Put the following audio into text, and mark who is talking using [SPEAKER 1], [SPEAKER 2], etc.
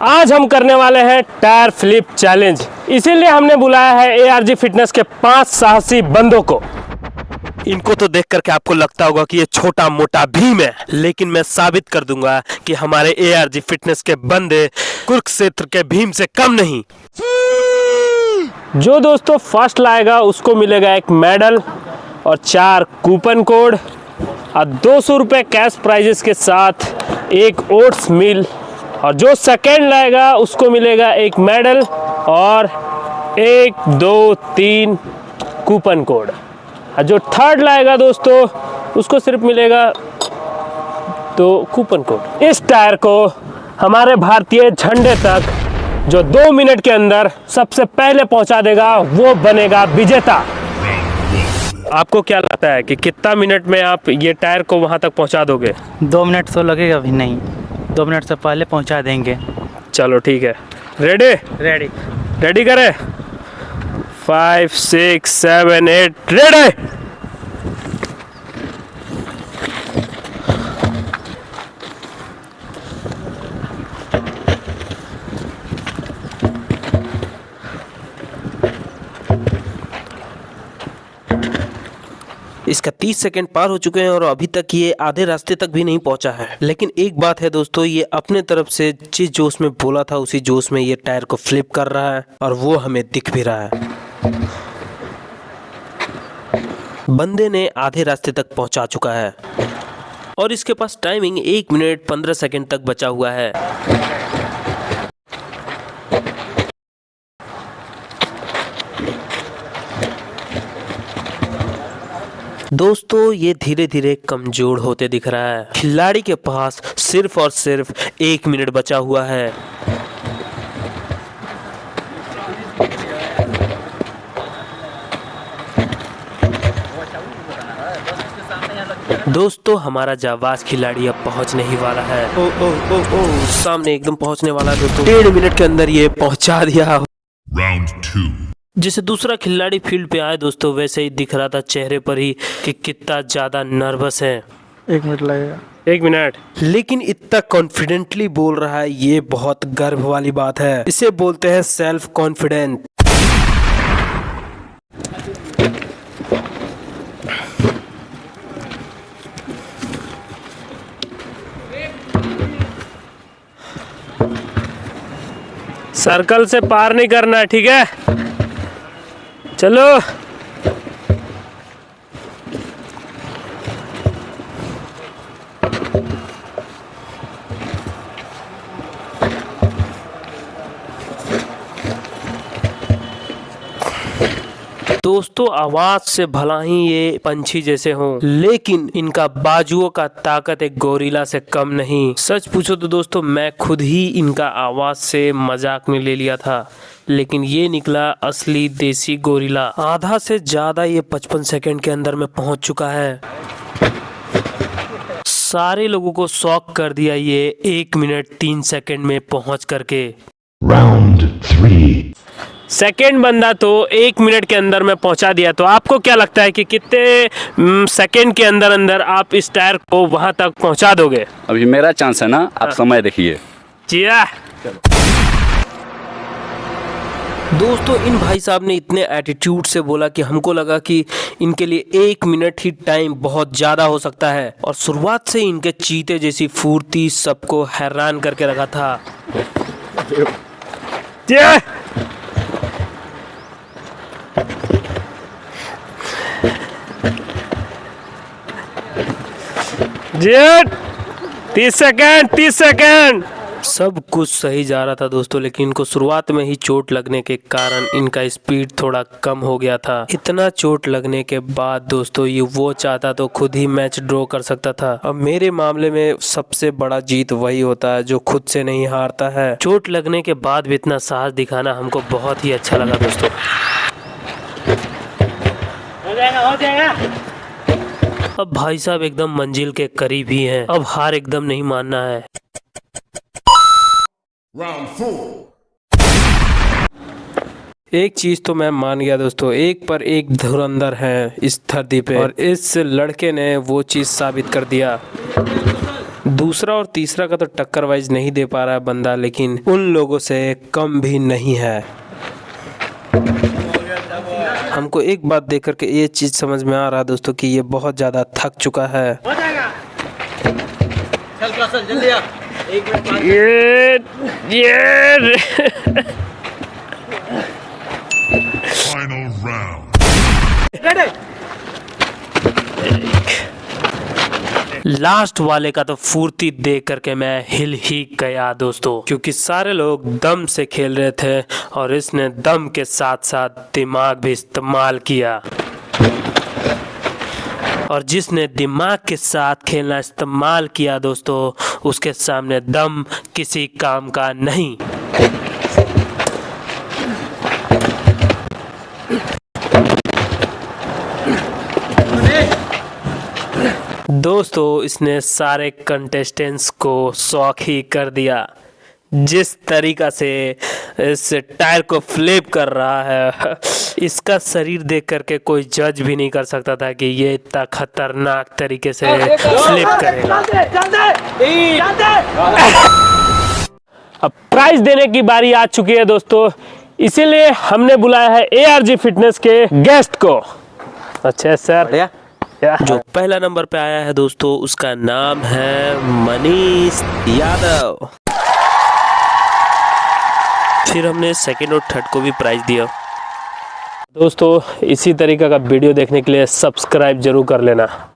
[SPEAKER 1] आज हम करने वाले हैं टायर फ्लिप चैलेंज। इसीलिए हमने बुलाया है एआरजी फिटनेस के 5 साहसी बंदों को। इनको तो देख करके आपको लगता होगा कि ये छोटा मोटा भीम है, लेकिन मैं साबित कर दूंगा कि हमारे एआरजी फिटनेस के बंदे कुरुक्षेत्र के भीम से कम नहीं। जो दोस्तों फर्स्ट लाएगा उसको मिलेगा एक मेडल और 4 कूपन कोड और 200 रुपये कैश प्राइजेस के साथ एक ओट्स मील। और जो सेकेंड लाएगा उसको मिलेगा एक मेडल और 1, 2, 3 कूपन कोड। और जो थर्ड लाएगा दोस्तों उसको सिर्फ मिलेगा 2 कूपन कोड। इस टायर को हमारे भारतीय झंडे तक जो 2 मिनट के अंदर सबसे पहले पहुंचा देगा वो बनेगा विजेता। आपको क्या लगता है कि कितना मिनट में आप ये टायर को वहां तक पहुंचा दोगे?
[SPEAKER 2] 2 मिनट तो लगेगा भी नहीं, 2 मिनट से पहले पहुंचा देंगे।
[SPEAKER 1] चलो ठीक है, रेडी रेडी करें? 5, 6, 7, 8 रेडी। इसका 30 सेकंड पार हो चुके हैं और अभी तक ये आधे रास्ते तक भी नहीं पहुंचा है। लेकिन एक बात है दोस्तों, ये अपने तरफ से जिस जोश में बोला था उसी जोश में ये टायर को फ्लिप कर रहा है और वो हमें दिख भी रहा है। बंदे ने आधे रास्ते तक पहुंचा चुका है और इसके पास टाइमिंग 1 मिनट 15 सेकंड तक बचा हुआ है। दोस्तों ये धीरे धीरे कमजोर होते दिख रहा है। खिलाड़ी के पास सिर्फ और सिर्फ 1 मिनट बचा हुआ है। दोस्तों हमारा जाबाज खिलाड़ी अब पहुंचने ही वाला है। ओ ओ ओ ओ सामने एकदम पहुंचने वाला है दोस्तों। 1.5 मिनट के अंदर ये पहुंचा दिया।
[SPEAKER 3] राउंड 2।
[SPEAKER 1] जैसे दूसरा खिलाड़ी फील्ड पे आए दोस्तों वैसे ही दिख रहा था चेहरे पर ही कि कितना ज्यादा नर्वस है।
[SPEAKER 2] 1 मिनट लगेगा।
[SPEAKER 1] 1 मिनट, लेकिन इतना कॉन्फिडेंटली बोल रहा है, ये बहुत गर्व वाली बात है। इसे बोलते हैं सेल्फ कॉन्फिडेंट। सर्कल से पार नहीं करना, ठीक है? चलो दोस्तों, आवाज से भला ही ये पंछी जैसे हों, लेकिन इनका बाजुओं का ताकत एक गोरिल्ला से कम नहीं। सच पूछो तो दोस्तों मैं खुद ही इनका आवाज से मजाक में ले लिया था, लेकिन ये निकला असली देसी गोरिल्ला। आधा से ज्यादा ये 55 सेकंड के अंदर में पहुंच चुका है। सारे लोगों को शॉक कर दिया ये 1 मिनट 3 सेकंड में पहुंच करके।
[SPEAKER 3] राउंड 3।
[SPEAKER 1] सेकेंड बंदा तो 1 मिनट के अंदर में पहुंचा दिया। तो आपको क्या लगता है कि कितने सेकेंड के अंदर अंदर आप इस टायर को वहां तक पहुंचा दोगे?
[SPEAKER 4] अभी मेरा चांस है ना, आप समय देखिए।
[SPEAKER 1] जी दोस्तों, इन भाई साहब ने इतने एटीट्यूड से बोला कि हमको लगा कि इनके लिए 1 मिनट ही टाइम बहुत ज़्यादा हो सकता है। और शुरुआत से इनके चीते जैसी फुर्ती सबको हैरान करके रखा था। जी 30 सेकंड। सब कुछ सही जा रहा था दोस्तों, लेकिन इनको शुरुआत में ही चोट लगने के कारण इनका स्पीड थोड़ा कम हो गया था। इतना चोट लगने के बाद दोस्तों ये वो चाहता तो खुद ही मैच ड्रॉ कर सकता था। अब मेरे मामले में सबसे बड़ा जीत वही होता है जो खुद से नहीं हारता है। चोट लगने के बाद भी इतना साहस दिखाना हमको बहुत ही अच्छा लगा दोस्तों। हो जाएगा। अब भाई साहब एकदम मंजिल के करीब ही हैं। अब हार एकदम नहीं मानना है।
[SPEAKER 3] राउंड 4।
[SPEAKER 1] एक चीज तो मैं मान गया दोस्तों, एक पर एक धुरंधर है इस धरती पे और इस लड़के ने वो चीज साबित कर दिया। दूसरा और तीसरा का तो टक्कर वाइज नहीं दे पा रहा है बंदा, लेकिन उन लोगों से कम भी नहीं है। हमको एक बात देख करके ये चीज़ समझ में आ रहा है दोस्तों कि ये बहुत ज़्यादा थक चुका है। ये
[SPEAKER 3] Final round.
[SPEAKER 1] लास्ट वाले का तो फुर्ती देख करके मैं हिल ही गया दोस्तों, क्योंकि सारे लोग दम से खेल रहे थे और इसने दम के साथ साथ दिमाग भी इस्तेमाल किया। और जिसने दिमाग के साथ खेलना इस्तेमाल किया दोस्तों, उसके सामने दम किसी काम का नहीं। दोस्तों इसने सारे कंटेस्टेंट्स को शॉक ही कर दिया। जिस तरीका से इस टायर को फ्लिप कर रहा है, इसका शरीर देख करके कोई जज भी नहीं कर सकता था कि ये इतना खतरनाक तरीके से फ्लिप करेगा। अब प्राइज देने की बारी आ चुकी है दोस्तों, इसीलिए हमने बुलाया है ARG फिटनेस के गेस्ट को। अच्छा सर, जो पहला नंबर पे आया है दोस्तों, उसका नाम है मनीष यादव। फिर हमने सेकंड और थर्ड को भी प्राइज दिया। दोस्तों इसी तरीके का वीडियो देखने के लिए सब्सक्राइब जरूर कर लेना।